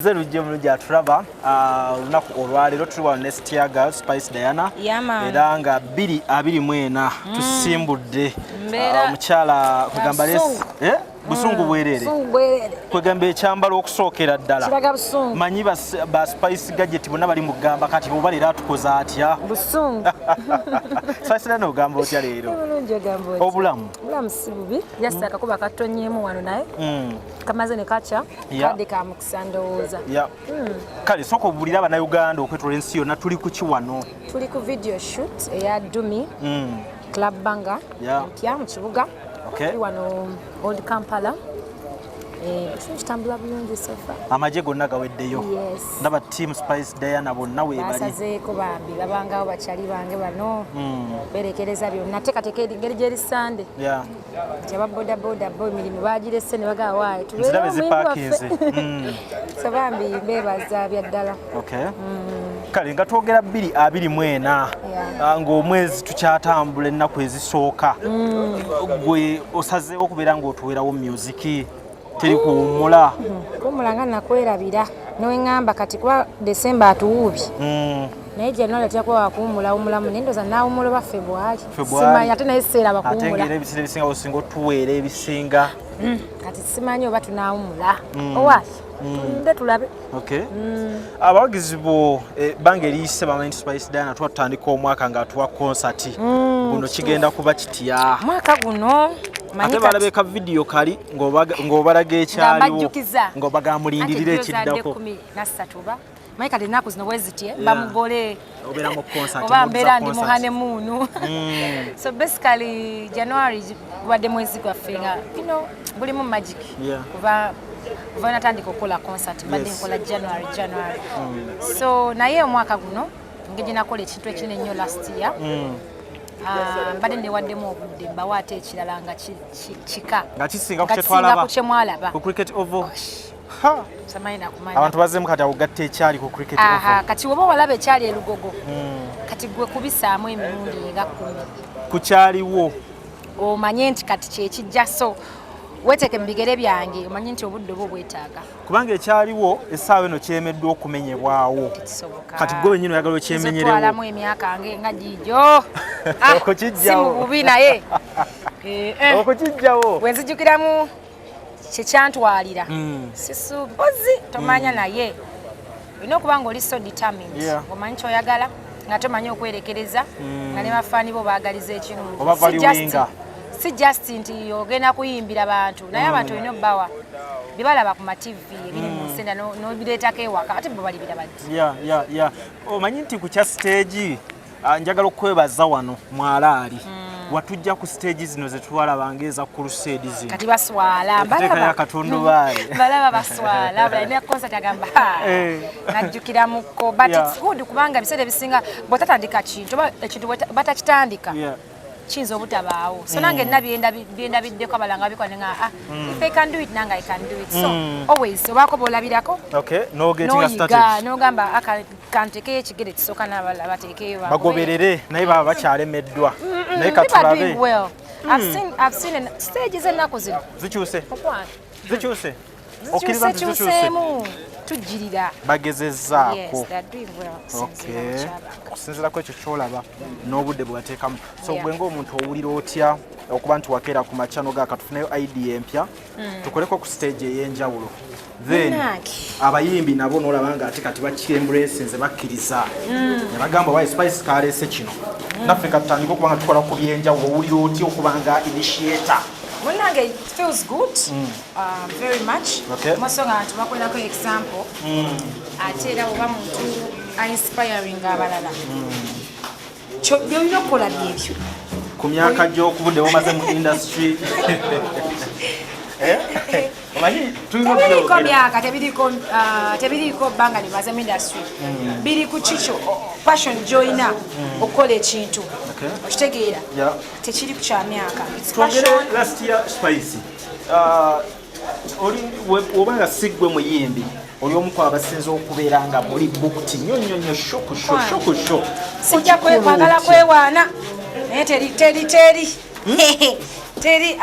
Zeru jemuluja tulaba lunaku olwaleero tuli wano ne Stiaga Spice Diana era nga 224 tusimbudde omukyala kwegamba lesi busungu bwerere kwegamba ekyambalo okusookera ddala manyi ba Spice gadget bonna bali mugamba kati boba leero atukoza atya busungu Spice Diana ogamba otya leero obulamu si bubi yasa akakuba katonnyemu wano naye kamaze ne kacha kade ka mukisandowooza kale soko bulira bannayuganda okwetoola ensi yonna tuli ku kiwano tuli ku video shoot eya Dumi Club Banga empya mu kibuga tuli wano Old Kampala kitambula bulungi sofa amagye gonna gaweddeyo ndaba team Spice Diana bonna weebali basazeeko bambi babangawo bakyali bange bano berekereza byonna teekateeka engeri gyeri sande ababodaboda bo emirimu bagirese ne bagaba waayo zirabe zipakinze so bambi beebaza bya ddala kale nga twogera 224 ng'omwezi tukyatambula ennaku ezisooka gwe osazeewo okubeera ng'otuweerawo musiki teri kuwummula kuwummula nga nakwerabira neweŋŋamba kati kuba Desemba atuwuubi naye January atyakuba wakuwummulawummulamu naye ndoza naawummula oba February simanyi ate naye seera bakuwummula ate ngera ebiseera ebisinga osinga otuweera ebisinga kati simanyi oba tunaawummula owaaki tulinde tulabe abawagizi bo ebbanga eriyise bamanyi Spice Diana tuba tutandika omwaka ng'atuwa konsati guno kigenda kuba kitya mwaka guno ate balabeka video kali ng'obalaga ekyaliwo ng'obagamulindira ekiddako manyi kati ennaku zino bwezitye bamugole obeera mu concert oba mbeera ndi mu honeymoon so basically January gubadde mwezi gwaffe nga gulimu magic kuva natandika okukola concert mbadde nkola January so naye omwaka guno ngeri nakola ekintu ekinene ennyo last year mbadde newaddemu obudde mbawaate ekirala nga kika nga kisinga ku kyemwalaba ku cricket oval abantu bazemu kati akugatta ekyali ku cricket oval kati woba walaba ekyali elugogo kati gwe kubisaamu emirundi nga 10 ku kyaliwo omanye nti kati kyekijja so weteeke mu bigere byange omanye nti obudde obwo bwetaaga kubanga ekyaliwo essaawa eno kyemeddwa okumenyebwawo kati gwe wenyini oyagala okyemenyerewo twalamu emyaka nga giijo si mu bubi naye okukijjawo wenzijukiramu kyekyantwalira sisuubozi tomanya naye olina okuba nga oli so determined omanyi kyoyagala nga tomanyi okwerekereza nga ne bafaani bo baagaliza ekirungi si just nti ogenda kuyimbira bantu naye abantu olina obbawa bibalaba ku mativi ebiri mu nsenda nobireetako ewaka ate bo bali birabadde omanyi nti ku kya stage njagala okwebaza wano mwalaali watujja ku stage zino zetwalabanga eza crusade zino kati baswala mbalaba katondobaale balaba baswala balina concert agamba najjukira muko but it's good kubanga biseera bisinga bw'otatandika kintu ekintu batakitandika kiyinza obutabaawo so nange byenda biddeko abalanga bikwane nga if I can do it nanga I can do it so always obaako boolabirako noyiga nogamba kantekeyo ekigere kisooka n'abalala bateekeyo bagoberere naye baba bakyalemeddwa naye katulabe I've seen stages ennaku zino zikyuse zikyuseemu tujjirira bagezezzaako okusinziira ku ekyo kyolaba n'obudde bwe bateekamu so gwe ng'omuntu owulira otya okuba nti wakeera ku makyano gaaka tufuneyo idea empya tukoleko ku stage ey'enjawulo then abayimbi nabo n'olaba nga ate kati bakyembulesinze bakkiriza ne bagamba wayi Spice kaleese kino naffe katutandika okuba nga tukola ku byenjawulo owulira otya okuba nga initiator Munange, it feels good, very much. Masonga tubakwelako example. Atera oba muntu inspiring abalala. Byolina okukola byebyo. Ku myaka gy'okubudde omaze mu industry. Tebiriko myaka, tebiriko bbanga limaze mu industry. Biri ku kikyo passion gy'olina okukola ekintu. Okitegeera tekiri ku kya myaka last year Spice oba nga siggwe muyimbi oli omu ku abasinze okubeera nga muli bukti nnyonnyo shokusho sijja kwagala kwewaana naye teri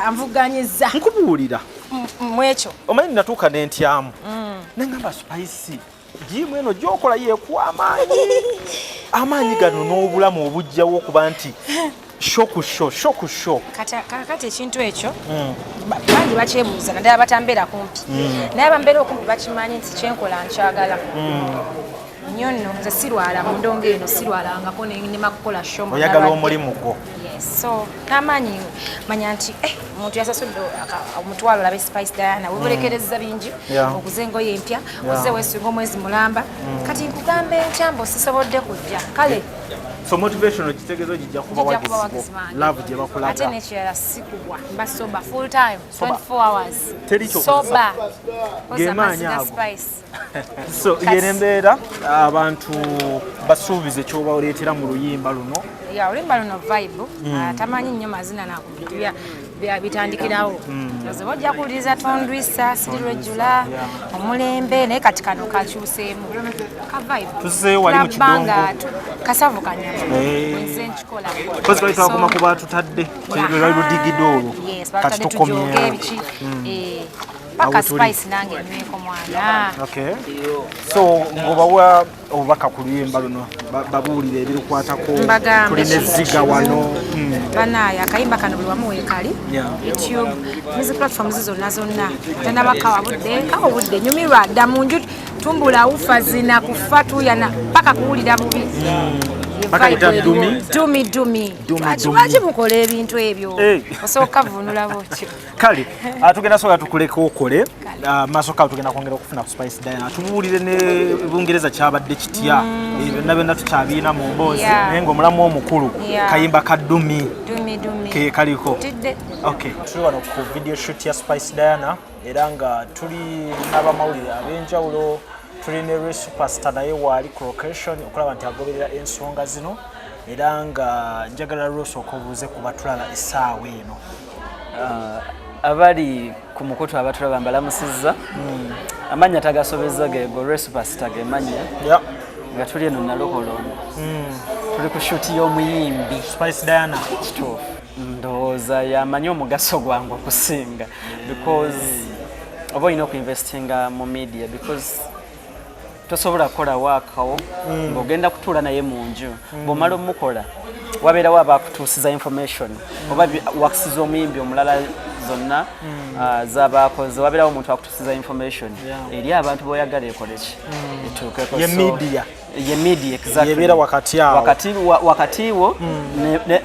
anvuganyiza nkubuulira mwekyo omanyi natuuka n'entyamu nengamba spice jimu eno gyokola yeekuwa amaanyi gano n'obulamu obujjawo okuba nti sho ku sho kati ekintu ekyo bangi bakyebuuza naddala batambeera kumpi naye abambeera okumpi bakimanyi nti kyenkola nkyagala nnyo nno nze sirwala mu ndongo eno sirwalangako nema kukola sho oyagala omulimu gwo so n'amaanyi manya nti omuntu yasasudde omutwalo olabe Spice Diana webulekereza bingi okuza engoye empya oze weesinga omwezi mulamba kati nkugambe enkyambo sisobodde kujja kale so motivation kitegezo jijja kuba wagizi love gye bakulaga ate nekirala sikugwa mba soba full time 24 hours soba gemanya Spice so yerembeera abantu basuubize kyoba oleetera mu luyimba luno ya oluyimba luno vibe tamanyi nnyo mazina nakubitya bitandikirawo ozoba ojja kuwuliriza tondwisa sirirwejjula omulembe naye kati kano kakyuseemu ka vibe kasavu kanyama nze nkikola kozi bayita bakoma kuba tutadde ludigidde olwo kati tukomyewo paka Spice nange nyweko mwana so ngobawa obubaka ku luyimba luno babuulire ebirukwatako tulina ezziga wano banaye akayimba kano buli wamu weekali YouTube music platforms zonna tanabakawa budde nyumirwa dda mu nju tumbula ufa zina kufa tuyana paka kuwulira bubi dumi lwaki mukola ebintu ebyo osooka vunula botyo kale tugenda soka tukuleka okole maasoka tugenda kwongera okufuna ku Spice Diana tubuulire ne bungereza kyabadde kitya byonna byonna tukyabiina mu mboozi naye ng'omulamu omukulu kayimba ka dumi ke kaliko tuli wano ku video shoot ya Spice Diana era nga tuli n'abamawulire ab'enjawulo tuli ne superstar naye waali ku location okulaba nti agoberera ensonga zino era nga njagala lwosooka obuuze ku batulaba essaawa eno abali ku mukutu abatulaba mbalamusizza amannya tagasobezza gego superstar gemanya nga tuli eno nalokolono tuli ku shuti y'omuyimbi Spice Diana kituufu ndowooza yamanyi omugaso gwange okusinga because oba olina okuinvestinga mu media because tosobola kukola waakawo ng'ogenda kutuula naye mu nju bw'omala omukola wabeerawo abakutuusiza information oba wakisiza omuyimbi omulala zonna z'abaakoze wabeerawo omuntu akutuusiza information eri abantu b'oyagala ekoleki etuukeko ye media exactly wakati wo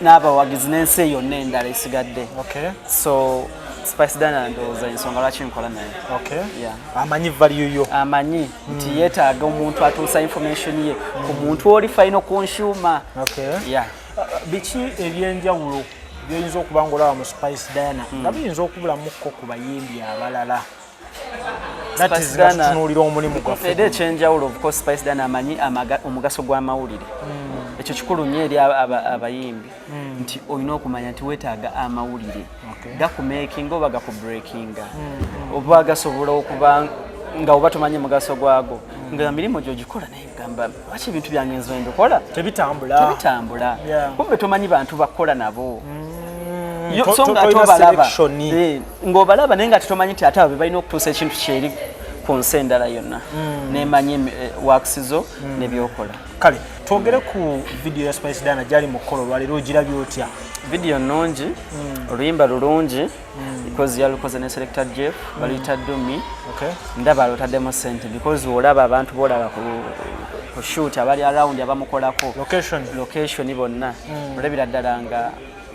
n'abawagizi n'ensi yonna endala esigadde so Spice Diana ndowooza ensonga lwaki nkola naye amanyi value yo amanyi nti yeetaaga omuntu atuusa information ye ku muntu oli final consumer biki ebyenjawulo by'oyinza okuba ng'olaba mu Spice Diana nga biyinza okubulamukko ku bayimbi abalala tutunuulira omulimu gwaffe era ekyenjawulo of course Spice Diana amanyi omugaso gw'amawulire ekyo kikulu nnyo eri abayimbi nti olina okumanya nti weetaaga amawulire gakumakinga oba gakubreakinga oba gasobola okuba nga oba tumanyi mugaso gwago nga mirimu gyogikola naye gamba lwaki ebintu byange nze mbikola tebitambula kumbe tomanyi bantu bakola nabo so nga tobalaba ng'obalaba naye nga tetomanyi nti ate abo be balina okutuusa ekintu kyeri ku nsi endala yonna nemanyi wakisizo nebyokola kale twogere ku video ya Spice Diana gyali mu kkolo lwaleero ogirabye otya video nnungi oluyimba lulungi because yalukoze ne selector Jeff baluyita Dumi ndaba alutaddemu ssente because olaba abantu bolaba ku shoot abali around abamukolako location bonna olabira ddala nga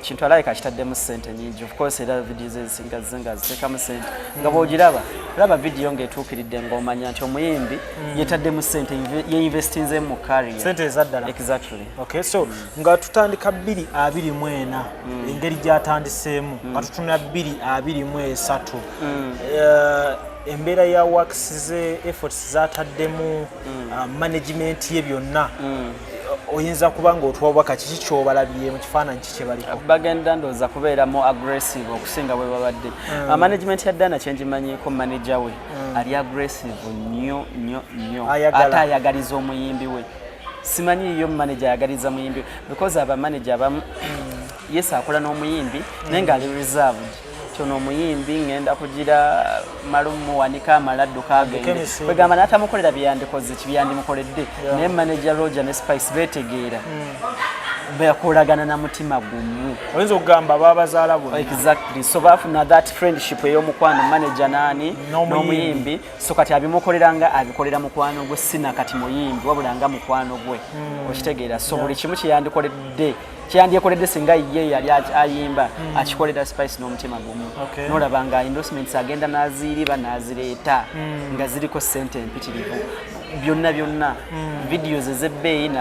kintu alaika kitaddemu ssente nyingi of course era video ezisinga zinga ziteekamu ssente nga bw'ogiraba laba video ng'etuukiridde ng'omanya nti omuyimbi yeetaddemu ssente yeinvestinze mu career ssente ezaddala exactly so nga tutandika 2024 engeri gy'atandiseemu nga tutuna 2023 embeera ya wakisize efforts zataddemu management ye byonna oyinza kubanga otwabaka kiki kyobalabye mu kifaananyi kiki baliko bagenda ndowooza kubeeramu aggressive okusinga bwe babadde management ya Diana kyenjimanyiko manager we ali aggressive nnyo ate ayagaliza omuyimbi we simanyi yo manager ayagaliza muyimbi because aba manager abamu yes akola n'omuyimbi naye nga ali reserved tono omuyimbi ngenda kugira malumu wanika amaladdu kagende kwegamba natamukolera byandikoze kibyandimukoledde naye manager Roger ne Spice betegeera bakolagana na mutima gumu oyinza okugamba babazaala bonna exactly so bafuna that friendship ey'omukwano manager nani n'omuyimbi so kati abimukoleranga abikolera mukwano gwe sina kati muyimbi wabulanga mukwano gwe okitegeera so buli kimu kyandyekoledde singa ye yali ayimba akikolera Spice n'omutima gumu n'olabanga endorsements agenda n'aziriba n'azireeta nga ziriko ssente empitirivu byonna videos ezebbeeyi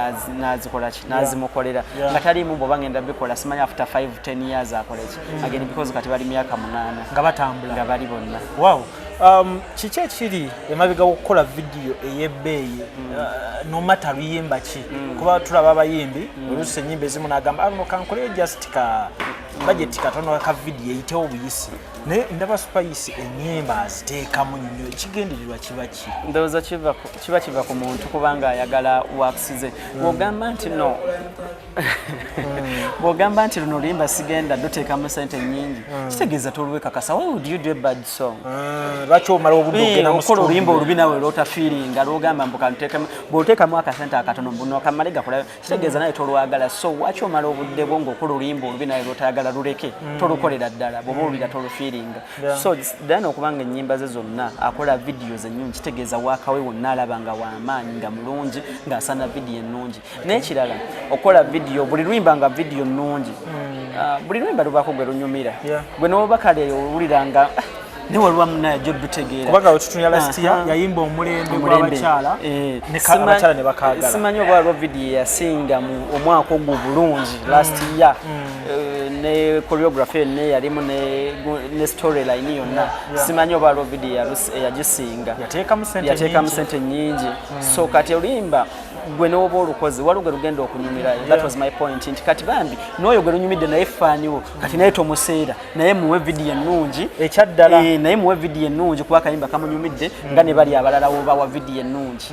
nazimukolera nga talimu bwoba ngenda bikola simanyi after 5-10 years akoleki again because kati bali myaka 8 nga batambula nga bali bonna wow kiki ekiri emabega okukola video ey'ebbeeyi no matter luyimba ki kuba tulaba abayimbi oluusi ennyimba ezimu n'agamba no kankole just ka budget katono ka video eyitewo obuyisi naye ndaba Spice ennyimba aziteekamu nnyo ekigendererwa kiba ki ndowooza kiba ku muntu kubanga ayagala works ze bw'ogamba nti no bw'ogamba nti luno luyimba sigenda doteekamu sente nnyingi kitegeeza tolwekakasa why would you do a bad song lwaki omala obudde ogenda mu okola oluyimba olubi nawe lwota feelinga lwogamba bw'oteekamu akasente akatono buno kamale gakolayo kitegeeza naye tolwagala so lwaki omala obudde bwo ng'okola oluyimba olubi nawe lwotayagala luleke tolukolera ddala bw'oba owulira tolufiiringa so dana okubanga ennyimba ze zonna akola videos ennyungi kitegeeza waakawe wonna alaba nga w'amaanyi nga mulungi ng'asana video ennungi n'ekirala okola video buli lwimba nga video nnungi buli lwimba lubaako gwe lunyumira gwe n'oba kale owuliranga ne walwa munaye jo dutegeera kubaga otutunya last year yayimba omulembe gw'abakyala ne abakyala ne bakagala simanyi oba walwa video yasinga mu omwaka ogwo bulungi last year ne choreography ne yalimu ne storyline yonna simanyi oba walwa video yagisinga yateeka mu sente nyingi so kati olimba gwe n'oba olukozi waliwo lugenda okunyumira that was my point nti kati bambi n'oyo gwe lunyumidde naye faaniwo kati naye tomuseera naye muwe video ennungi ekyaddala naye muwe video ennungi kuba akayimba kamunyumidde nga ne bali abalala wobawa video ennungi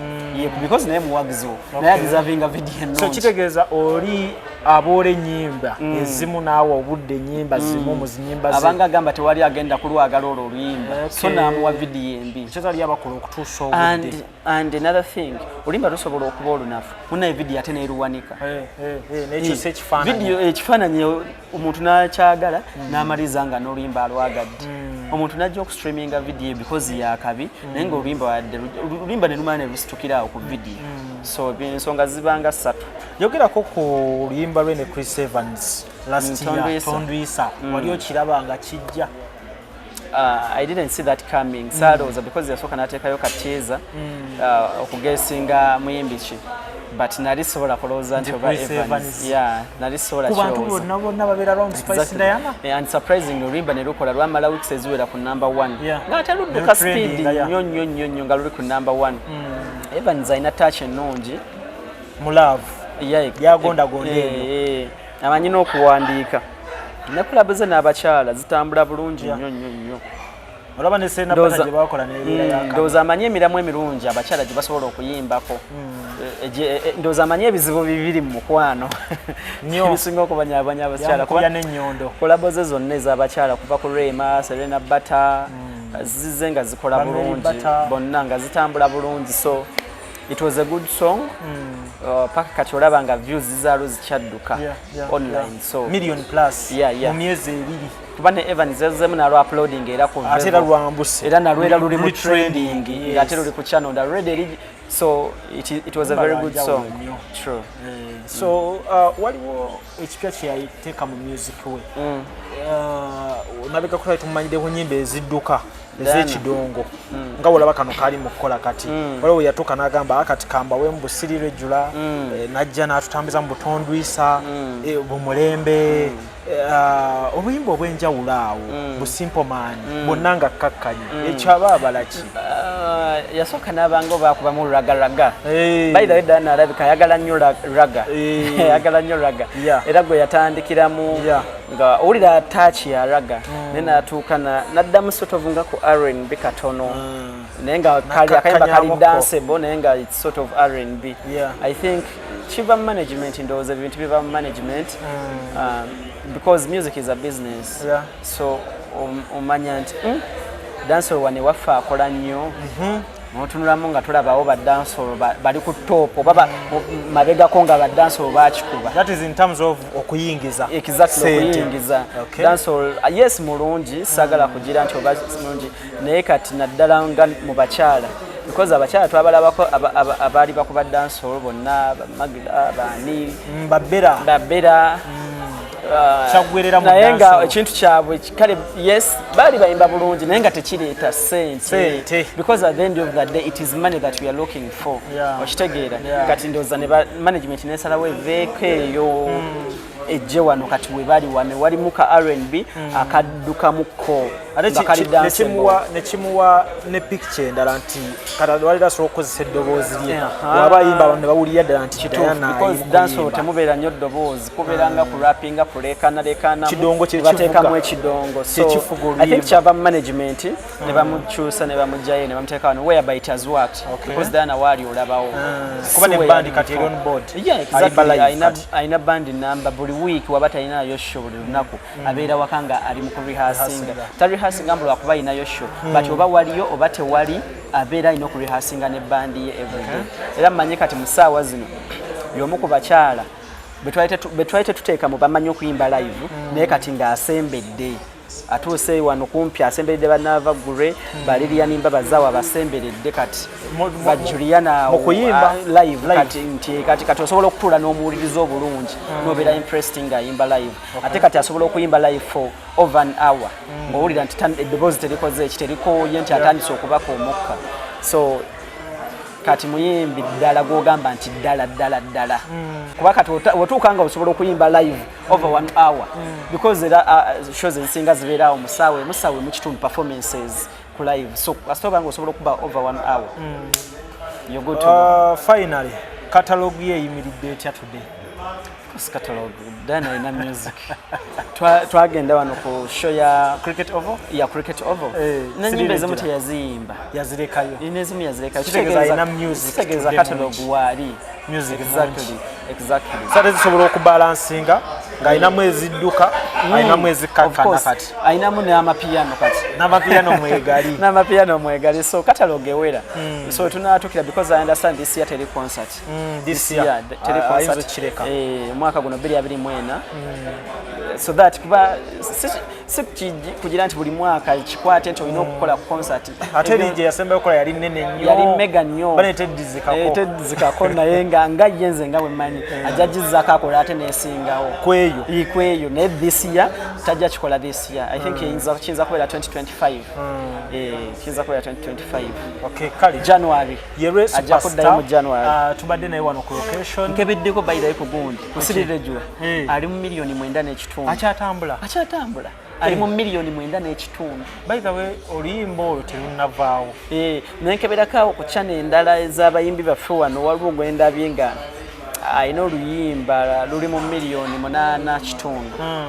because naye muwagiziwo naye adeservinga video ennungi so kitegeeza oli aboola ennyimba ezimu naawe obudde ennyimba zimu mu zinyimba ze abanga agamba tewali agenda kulwagala olwo oluyimba so naamuwa video embi kyetali abakola okutuusa obudde and another thing olimba lusobola okuba olunafu munaye video ate neeruwanika nekyusa ekifaananyi video ekifaananyi omuntu n'akyagala n'amaliza nga n'oluyimba alwagadde omuntu najja okustreaminga video because yakabi naye nga oluyimba ne lumala ne lusitukiraawo ku video so ensonga zibanga 3 yogerako ku luyimba lwe ne Chris Evans last year Tondwisa wali okiraba nga kijja I didn't see that coming salooza because yasooka n'ateekayo kateeza okugesinga muyimbi ki but nali sobola kulowooza nti oba Evans nali sobola kubantu bonna babeera around Spice Diana and surprisingly oluyimba ne lukola lwamala weeks eziwera ku number 1 ng'ate ludduka speed nnyo nga luli ku number 1 Evans alina touch ennungi mu love yagondagonda amanyi n'okuwandiika ne kulabu ze n'abakyala zitambula bulungi nnyo olaba ne sena pata gye bakola n'ebeera yaka ndowooza amanyi emiramu emirungi abakyala gye basobola okuyimbako ndowooza amanyi ebizibu bibiri mu mukwano ebisinga okubanyabanya abakyala kuba n'ennyondo kolabo ze zonna ez'abakyala kuva ku Rema Serena Bata zize nga zikola bulungi bonna nga zitambula bulungi so it was a good song paka kati olaba nga views zaalo zikyadduka online so million plus mu myezi ebiri kuba ne Evans ezemu nalwo uploading era ku ate lwambuse era nalwo era luli mu trending ate luli ku channel already so it was a very good song true so waliwo ekipya kye yayiteeka mu music we nabeka kutali tumanyire ku nnyimba ezidduka ez'ekidongo nga olaba kano kali mu kukola kati waliwo yatuuka n'agamba akati kambawe mu busiri regular najja n'atutambuza mu butondwisa bumulembe obuyimba obw'enjawulo awo bu Simple Man bonna nga kkakkanyi ekyo aba abalaki yasooka n'abanga obakuba mu ragaraga by the way Dana alabika ayagala nnyo raga ayagala nnyo raga era gwe yatandikiramu nga owulira touch ya raga naye n'atuuka n'addamu sort of nga ku R&B katono naye nga akayimba kali danceable naye nga it's sort of R&B I think kiva mu management ndowooza ebintu biva mu management because music is a business. Yeah. So omanya nti dancehall wane waffe akola nnyo notunulamu nga tulabawo ba dancehall bali ku top oba mabegako nga ba dancehall bakikuba. That is in terms of okuyingiza. Exactly, okuyingiza. Okay. Dancehall yes mulungi sagala kugira nti oba mulungi naye kati naddala nga mu bakyala because abakyala twabalabako abali bakuba dancehall bonna Magda bani babera naye nga ekintu kyabwe kale yes bali bayimba bulungi naye nga tekireeta sente because at the end of the day it is money that we are looking for. Okitegeera kati ndowooza ne management nesalawo eveeko eyo ejje wano kati we bali wane walimu ka R&B akaddukamuko nekimuwa ne picture endala nti kati walira asobola okukozesa eddoboozi lye waba yimba abantu ne bawulira ddala nti because dancehall temubeera nnyo ddoboozi kubeeranga ku rappinga kuleekanaleekana bateekamu ekidongo so I think kyava mu management ne bamukyusa ne bamugjayo ne bamuteeka wano whereby it has worked because Diana waali olabawo kuba ne bandi kati eri on board ayina bandi namba buli week waba talinayo show buli lunaku abeera waka nga ali mu kurehearsinga tarehearsinga mbula kuba ayinayo show but oba waliyo oba tewali abeera alina okurehearsinga ne bandi ye everyday era mmanye kati mu ssaawa zino y'omu ku bakyala betwalite tuteeka mu bamanyi okuyimba live naye kati ng'asembedde atuuse wano kumpi asembedde banava gure baliriani mbabazawo abasemberedde kati ba Juliana okuyimba live kati osobola okutuula n'omuwuliriza obulungi nobeera interesting ayimba live ate kati asobola okuyimba live for over an hour ng'owulira nti eddoboozi terikoze ekiterikoye nti atandise okubaka omukka so kati muyimbi ddala gwogamba nti ddala kuba kati otuuka nga osobola okuyimba live over 1 hour because era shows ezisinga zibeerawo musaawe mu kitundu performances ku live so asitoka nga osobola okuba over 1 hour you're good to go. Finally catalogue ye eyimiridde etya today? Catalog Dana ina music twagenda wano ku show ya Cricket Oval nanyimba ezimu teyazimba yazirekayo inezimu yazirekayo kitegeeza ina music kitegeeza catalog wali music exactly sare zisobola okubalansinga nga inamu ezidduka inamu ezikakana kati inamu ne amapiano kati n'amapiano mwegali so catalog ewera so tunatukira because I understand this year tele concert this year tele concert mwaka guno 2024 so that kuba kugira nti buli mwaka kikwate nti olina okukola concert ate lije yasemba okukola yali nene nnyo yali mega nnyo bane tedizikako naye nga yenze nga bwemanyi ajajizako akola ate nesingawo kweyo naye this year tajja kikola this year I think kiyinza kubeera 2025 kiyinza kubeera 2025 okay kali January ajja kuddayo mu January tubadde naye wano ku location nkebeddeko bayirayo ku gundi kusirirejo ali mu milioni 9.5 akyatambula ali mu milioni 9.5 by the way oluyimba olwo terunavaawo nenkeberako ku channel endala ez'abayimbi baffe wano waliwo gwendabye nga ayina oluyimba luli mu milioni 8.5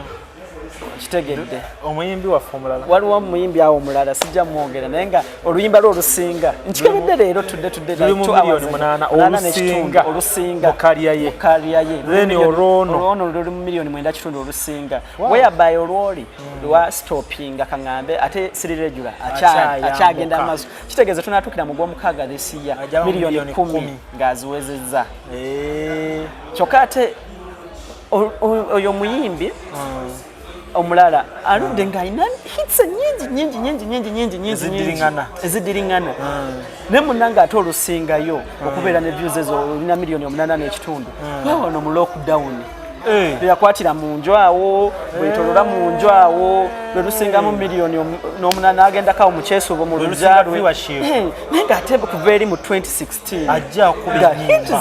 kitegedde omuyimbi waffe omulala waliwo omuyimbi awo omulala sijja mwogera naye nga oluyimba lwo olusinga nkikebedde leero tudde luli mu milioni 8 olusinga mukalya ye then olwono luli mu milioni 9.5 olusinga whereby olwoli lwa stoppinga kaŋŋambe ate siriregula akyagenda amaaso kitegeeza tunatukira mu gw'omukaaga this year milioni 10 ng'aziwezezza kyokka ate oyo muyimbi omulala aludde ng'alina hits nyingi ezidiringana ne munnanga ate olusingayo okubeera ne views ezo olina milioni 8.5 wawano mu lockdown yakwatira mu nju awo bwetolola mu nju awo lwelusingamu milioni 8 agendako mu kyesuubo mu lujalwe naye ng'ate kuva eri mu 2016 ajja kuba hit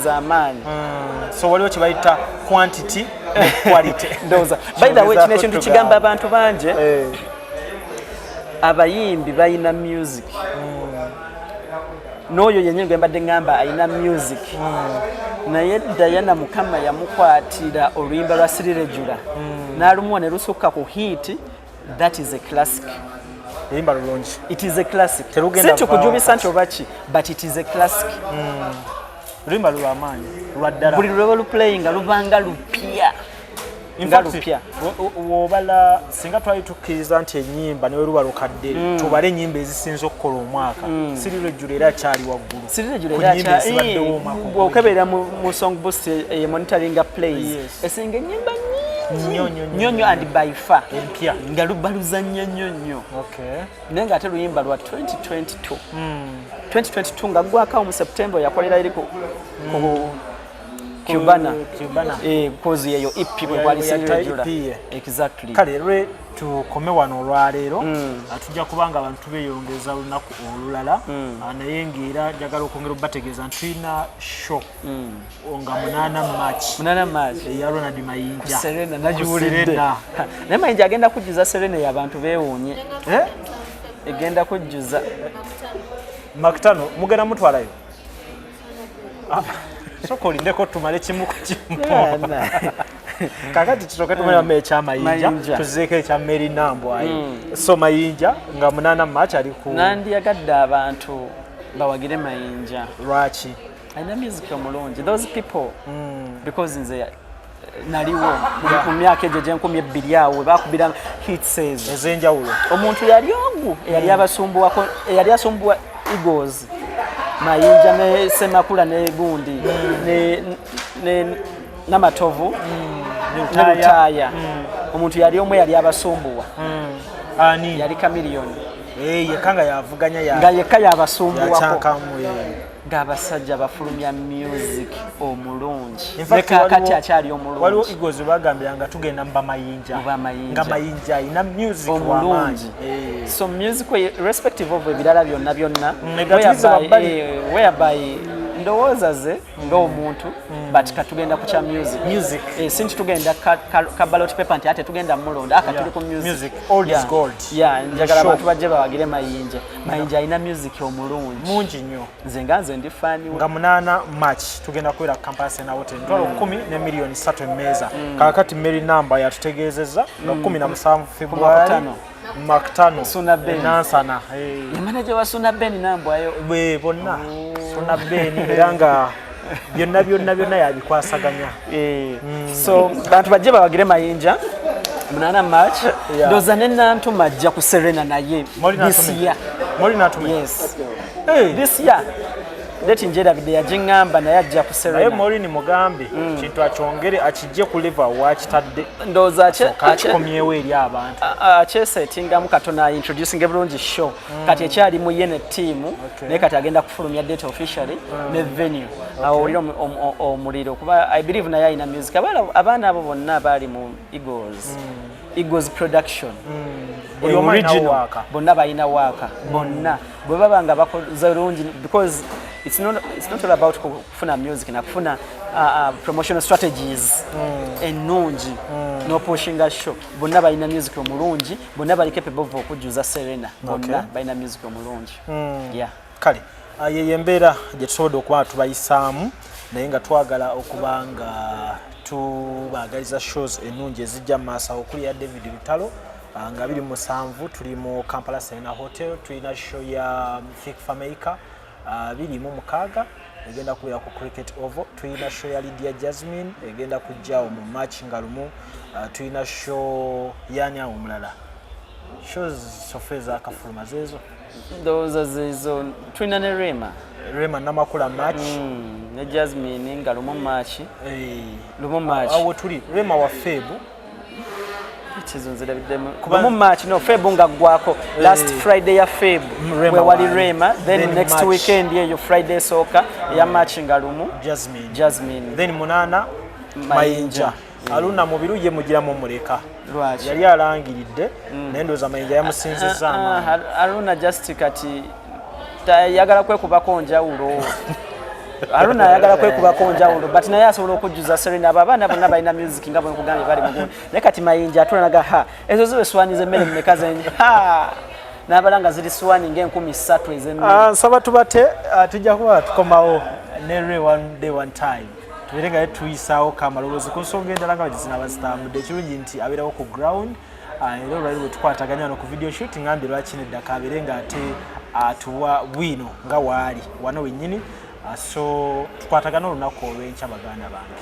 z'amaanyi so waliwo kye bayita quantity quality ndoza by the way kino ekintu kigamba abantu bangi abayimbi bayina music n'oyo yennyini gwe mbadde ngamba ayina music naye Diana Mukama yamukwatira oluyimba lwa Siriregula n'alumuwa ne lusukka ku hit. That is a classic. Yimba lulungi. It is a classic. Si kujubisa nti obaki, but it is a classic. Luyimba lwa amaanyi lwa ddala. Buli lwe lu playing lubanga lupya. ngalupya wobala singa twali tukkiriza nti ennyimba newe luba lukadde tubale ennyimba ezisinza okukola omwaka siriro ejjula era akyali waggulu bw'okeberera mu song boost monitoringa plays esinga ennyimba nyonyo and by far empya nga lubaluzanya nyonyo naye ng'ate luyimba lwa 2022 nga gwakawo mu September yakolera eri ku Cubana kozi yeyo ipi bwe kwali sirejula exactly kale lwe tukome wano olwaleero atujja kubanga abantu beyongeza lunaku olulala naye ng'era njagala okwongera obategeeza nti tulina show nga 8 March eya Ronald Mayinja Serena nagiwulidde naye Mayinja agenda kujjuza Serena y'abantu beewuunye egenda kujjuza makitano mugenda mutwalayo soko lindeko tumale kimu ku kimu kakati kitoke tumala mecha Mayinja tuzeke ekya Mary Nambwayo so Mayinja nga 8 March ali ku nandi yagadde abantu bawagire Mayinja lwaki aina music omulungi those people because nze naliwo mu myaka ejo gye 12 awo bakubira hits ezenjawulo omuntu yali ogu yali asumbuwa Eagles Mayinja ne Semakula ne Gundi ne Namatovu ne Lutaya omuntu yali omwe yali abasumbuwa ani yali Chameleone yekanga yavuganya ya nga yekka yabasumbuwako ng'abasajja bafulumya music omulungi nekakati akyali omulungi waliwo Eagles bagambiranga tugenda mba Mayinja nga Mayinja ina music omulungi so music respective of ebirala byonna whereby ndowooza ze ng'omuntu but katugenda ku kya music sinti tugenda ka ballot paper nti ate tugenda mulonda aka tuli ku music all is gold njagala abantu bajje bawagire Mayinja alina music omulungi mungi nnyo nze nganze ndi fani nga 8 March tugenda kuwera campus na hotel ntwalo 10 ne million 3 emmeeza kakati Mary Namba yatutegeezezza nga 17 February Maktano Suna Ben nansana manager wa Suna Ben Nambwayo bonna Suna Ben eranga byonna yabikwasaganya so bantu bajje bawagire Mayinja 8 March ndoza nenantu majja ku Serena naye this year yes this year leti njera bide yajingamba naye ajja ku Serena naye Morini mugambe kintu akyongere akijje ku liver wakitadde ndoza akikomyewo eri abantu akyesettingamu katona introducing ebulungi show kati ekyali mu yene team naye kati agenda kufulumya date officially ne venue awulira omuliro kuba I believe naye alina music abaana abo bonna baali mu Eagles production original bonna balina waka bonna bwe baba nga bakoze bulungi because it's not all about kufuna music na kufuna promotional strategies ennungi no pushing a show bonna balina music omulungi bonna bali capable of okujuza Serena bonna balina music omulungi kale ye embeera gye tusobodde okuba tubayisaamu naye nga twagala okubanga tubaagaliza shows ennungi ezijja mu maaso okuli ya David Lutalo nga 27 tuli mu Kampala Serena Hotel tulina show ya Fik Fameka 26 egenda kubeera ku Cricket Oval tulina show ya Lydia Jasmine egenda kujjaawo mu March nga lumu tulina show yani omulala shows sofeza akafuluma zezo ndoza zezo tulina ne Rema namakula March ne Jasmine nga lumu March March awo tuli Rema wa Febu kizunzira bidemu kuba March no Febu nga gwako last Friday ya Febu we wali Rema then next March. Weekend yeyo Friday soka ya March nga lumu Jasmine then 8 Mayinja aluna mu biruje mugiramu muleka yali alangiridde nendoza Mayinja yamusinziza aluna just kati yagala kwekubako njawulo Aruna yagala kwekubako njawulo but naye asobola okujjuza Serena abaana bonna balina music nga bwe nkugambye bali mu ne kati Mayinja atulanaga ezo zibe swanize mmere mmeka zenje n'abalanga ziri swani ng'enkumi 3 ez'emmere nsaba tubate tujja kuba tukomawo ne one day one time tuberenga tuyisaawo kamaloboozi ku nsonga endala nga bagizinabazitambudde ekirungi nti abeerawo ku ground era olwali bwe tukwataganya no ku video shoot ngambi lwaki neddaka abere nga ate atuwa bwino nga waali wano wennyini so tukwatagana olunaku olw'enkya baganda bange